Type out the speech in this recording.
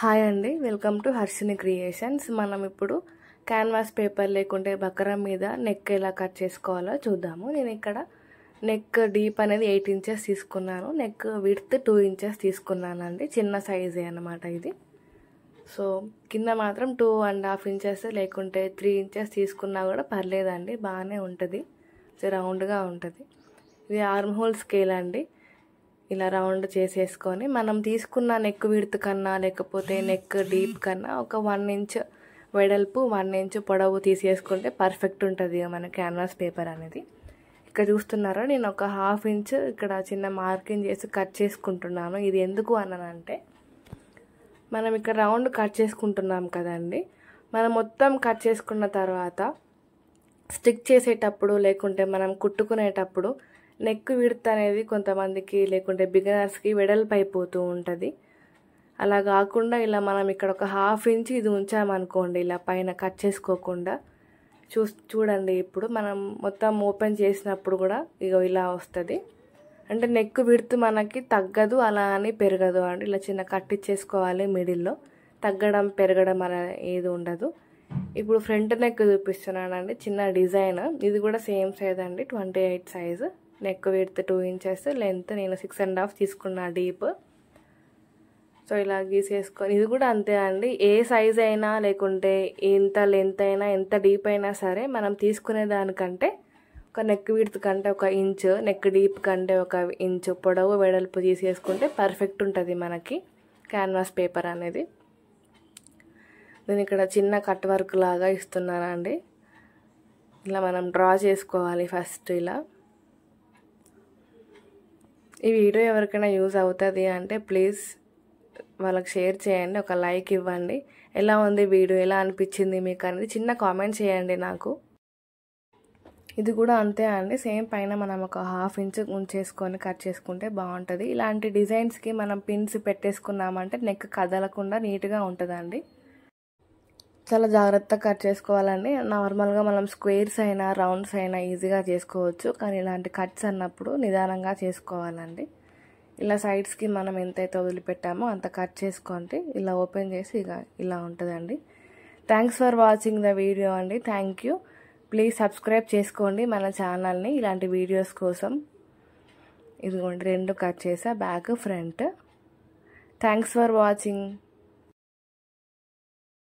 Hi అండి, welcome to Harshini creations. మనం ఇప్పుడు క్యాన్వాస్ పేపర్ లేకుంటే బకరం మీద నెక్ ఎలా కట్ చేసుకోవాలో చూద్దాము. నేను ఇక్కడ నెక్ డీప్ అనేది 8 ఇంచెస్ తీసుకున్నాను, నెక్ విడ్త్ 2 ఇంచెస్ తీసుకున్నానండి. చిన్న సైజే అన్నమాట ఇది. సో కింద మాత్రం 2.5 ఇంచెస్ లేకుంటే 3 ఇంచెస్ తీసుకున్నా కూడా పర్లేదండి, బాగానే ఉంటుంది, రౌండ్గా ఉంటుంది. ఇది ఆర్మ్ హోల్ స్కేల్ అండి. ఇలా రౌండ్ చేసేసుకొని మనం తీసుకున్న నెక్ విడ్త్ కన్నా లేకపోతే నెక్ డీప్ కన్నా ఒక 1 ఇంచ్ వెడల్పు 1 ఇంచ్ పొడవు తీసేసుకుంటే పర్ఫెక్ట్ ఉంటుంది మన క్యాన్వాస్ పేపర్ అనేది. ఇక్కడ చూస్తున్నారో నేను ఒక 1/2 ఇంచ్ ఇక్కడ చిన్న మార్కింగ్ చేసి కట్ చేసుకుంటున్నాను. ఇది ఎందుకు అన్నానంటే మనం ఇక్కడ రౌండ్ కట్ చేసుకుంటున్నాం కదండి, మనం మొత్తం కట్ చేసుకున్న తర్వాత స్టిక్ చేసేటప్పుడు లేకుంటే మనం కుట్టుకునేటప్పుడు నెక్ విడ్త్ అనేది కొంతమందికి లేకుంటే బిగినర్స్కి వెడల్పు అయిపోతూ ఉంటుంది. అలా కాకుండా ఇలా మనం ఇక్కడ ఒక 1/2 ఇంచ్ ఇది ఉంచామనుకోండి, ఇలా పైన కట్ చేసుకోకుండా చూడండి. ఇప్పుడు మనం మొత్తం ఓపెన్ చేసినప్పుడు కూడా ఇగో ఇలా వస్తుంది. అంటే నెక్ విడ్త్ మనకి తగ్గదు, అలా అని పెరగదు అండి. ఇలా చిన్న కట్ ఇచ్చేసుకోవాలి, మిడిల్లో తగ్గడం పెరగడం అలా ఏది ఉండదు. ఇప్పుడు ఫ్రంట్ నెక్ చూపిస్తున్నానండి, చిన్న డిజైన్. ఇది కూడా సేమ్ సైజ్ అండి, 28 size. Neck width 2 inches, length నేను 6.5 తీసుకున్నా డీప్. సో ఇలా గీసేసుకొని ఇది కూడా అంతే అండి. ఏ సైజ్ అయినా లేకుంటే ఎంత లెంత్ అయినా ఎంత డీప్ అయినా సరే మనం తీసుకునే దానికంటే ఒక నెక్ విడ్త్ కంటే 1 ఇంచ్, నెక్ డీప్ కంటే 1 ఇంచ్ పొడవు వెడల్పు తీసేసుకుంటే పర్ఫెక్ట్ ఉంటుంది మనకి క్యాన్వాస్ పేపర్ అనేది. నేను ఇక్కడ చిన్న కట్ వర్క్ లాగా ఇస్తున్నానండి. ఇలా మనం డ్రా చేసుకోవాలి ఫస్ట్. ఇలా ఈ వీడియో ఎవరికైనా యూజ్ అవుతుంది అంటే ప్లీజ్ వాళ్ళకి షేర్ చేయండి, ఒక లైక్ ఇవ్వండి. ఎలా ఉంది వీడియో, ఎలా అనిపించింది మీకు అనేది చిన్న కామెంట్ చేయండి నాకు. ఇది కూడా అంతే అండి, సేమ్ పైన మనం ఒక 1/2 ఇంచ్ ఉంచేసుకొని కట్ చేసుకుంటే బాగుంటుంది. ఇలాంటి డిజైన్స్కి మనం పిన్స్ పెట్టేసుకున్నామంటే నెక్ కదలకుండా నీట్గా ఉంటుందండి. చాలా జాగ్రత్తగా కట్ చేసుకోవాలండి. నార్మల్గా మనం స్క్వేర్స్ అయినా రౌండ్స్ అయినా ఈజీగా చేసుకోవచ్చు, కానీ ఇలాంటి కట్స్ అన్నప్పుడు నిదానంగా చేసుకోవాలండి. ఇలా సైడ్స్కి మనం ఎంతైతే వదిలిపెట్టామో అంత కట్ చేసుకోండి. ఇలా ఓపెన్ చేసి ఇలా ఉంటుందండి. Thanks for watching the video అండి. Thank you. ప్లీజ్ సబ్స్క్రైబ్ చేసుకోండి మన ఛానల్ని ఇలాంటి వీడియోస్ కోసం. ఇదిగోండి 2 కట్ చేసా, back front. Thanks for watching.